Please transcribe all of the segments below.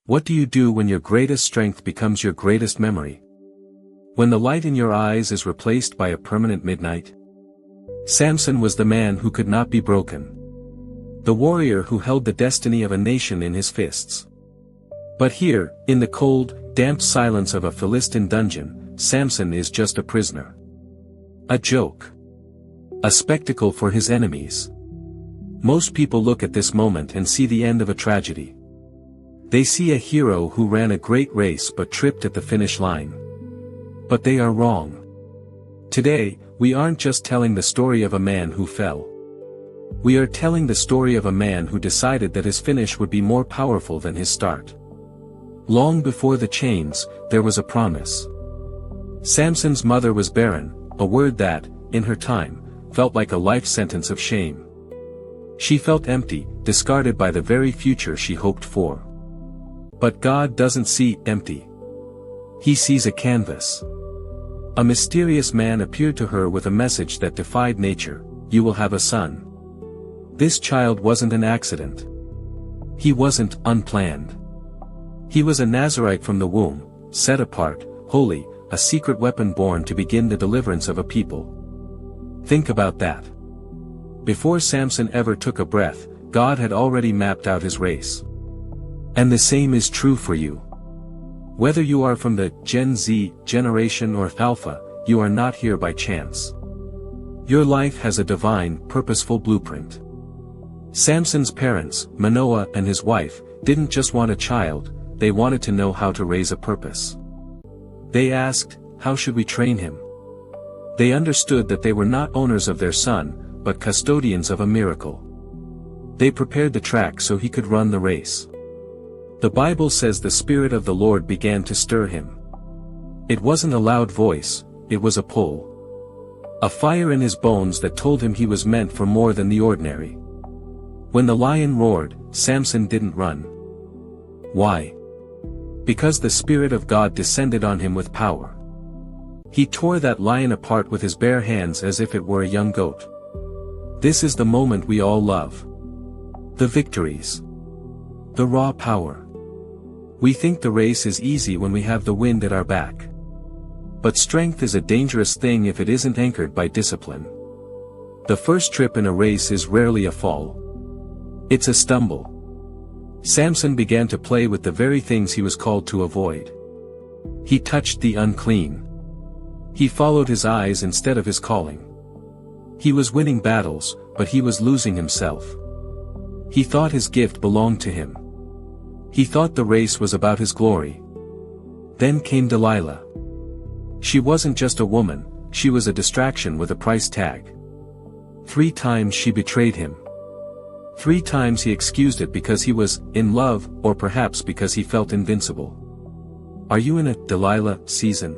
What do you do when your greatest strength becomes your greatest memory? When the light in your eyes is replaced by a permanent midnight? Samson was the man who could not be broken. The warrior who held the destiny of a nation in his fists. But here, in the cold, damp silence of a Philistine dungeon, Samson is just a prisoner. A joke. A spectacle for his enemies. Most people look at this moment and see the end of a tragedy. They see a hero who ran a great race but tripped at the finish line. But they are wrong. Today, we aren't just telling the story of a man who fell. We are telling the story of a man who decided that his finish would be more powerful than his start. Long before the chains, there was a promise. Samson's mother was barren, a word that, in her time, felt like a life sentence of shame. She felt empty, discarded by the very future she hoped for. But God doesn't see empty. He sees a canvas. A mysterious man appeared to her with a message that defied nature: you will have a son. This child wasn't an accident. He wasn't unplanned. He was a Nazarite from the womb, set apart, holy, a secret weapon born to begin the deliverance of a people. Think about that. Before Samson ever took a breath, God had already mapped out his race. And the same is true for you. Whether you are from the Gen Z generation or Alpha, you are not here by chance. Your life has a divine, purposeful blueprint. Samson's parents, Manoah and his wife, didn't just want a child, they wanted to know how to raise a purpose. They asked, how should we train him? They understood that they were not owners of their son, but custodians of a miracle. They prepared the track so he could run the race. The Bible says the Spirit of the Lord began to stir him. It wasn't a loud voice, it was a pull. A fire in his bones that told him he was meant for more than the ordinary. When the lion roared, Samson didn't run. Why? Because the Spirit of God descended on him with power. He tore that lion apart with his bare hands as if it were a young goat. This is the moment we all love. The victories. The raw power. We think the race is easy when we have the wind at our back. But strength is a dangerous thing if it isn't anchored by discipline. The first trip in a race is rarely a fall. It's a stumble. Samson began to play with the very things he was called to avoid. He touched the unclean. He followed his eyes instead of his calling. He was winning battles, but he was losing himself. He thought his gift belonged to him. He thought the race was about his glory. Then came Delilah. She wasn't just a woman, she was a distraction with a price tag. 3 times she betrayed him. 3 times he excused it because he was in love, or perhaps because he felt invincible. Are you in a Delilah season?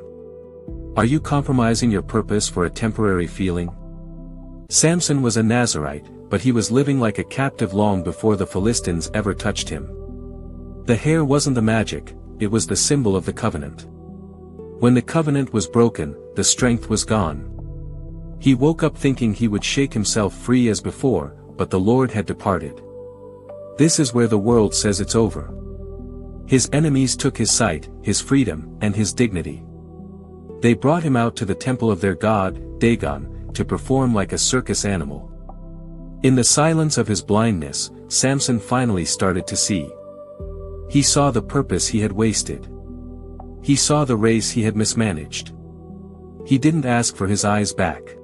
Are you compromising your purpose for a temporary feeling? Samson was a Nazarite, but he was living like a captive long before the Philistines ever touched him. The hair wasn't the magic, it was the symbol of the covenant. When the covenant was broken, the strength was gone. He woke up thinking he would shake himself free as before, but the Lord had departed. This is where the world says it's over. His enemies took his sight, his freedom, and his dignity. They brought him out to the temple of their god, Dagon, to perform like a circus animal. In the silence of his blindness, Samson finally started to see. He saw the purpose he had wasted. He saw the race he had mismanaged. He didn't ask for his eyes back.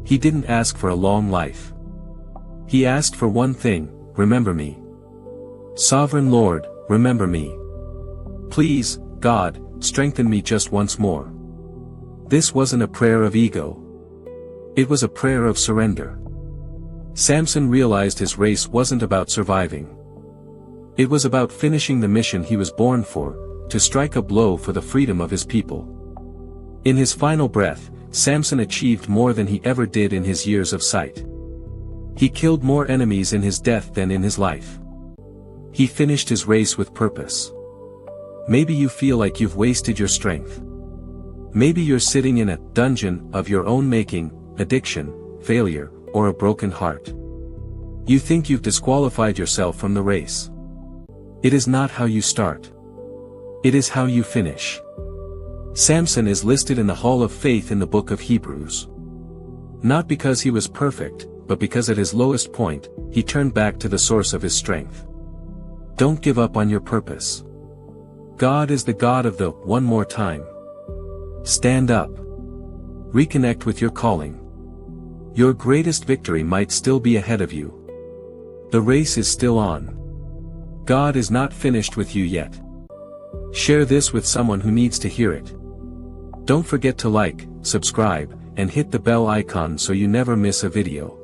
He didn't ask for a long life. He asked for one thing: remember me. Sovereign Lord, remember me. Please, God, strengthen me just once more. This wasn't a prayer of ego. It was a prayer of surrender. Samson realized his race wasn't about surviving. It was about finishing the mission he was born for, to strike a blow for the freedom of his people. In his final breath, Samson achieved more than he ever did in his years of sight. He killed more enemies in his death than in his life. He finished his race with purpose. Maybe you feel like you've wasted your strength. Maybe you're sitting in a dungeon of your own making, addiction, failure, or a broken heart. You think you've disqualified yourself from the race. It is not how you start. It is how you finish. Samson is listed in the Hall of Faith in the book of Hebrews. Not because he was perfect, but because at his lowest point, he turned back to the source of his strength. Don't give up on your purpose. God is the God of the one more time. Stand up. Reconnect with your calling. Your greatest victory might still be ahead of you. The race is still on. God is not finished with you yet. Share this with someone who needs to hear it. Don't forget to like, subscribe, and hit the bell icon so you never miss a video.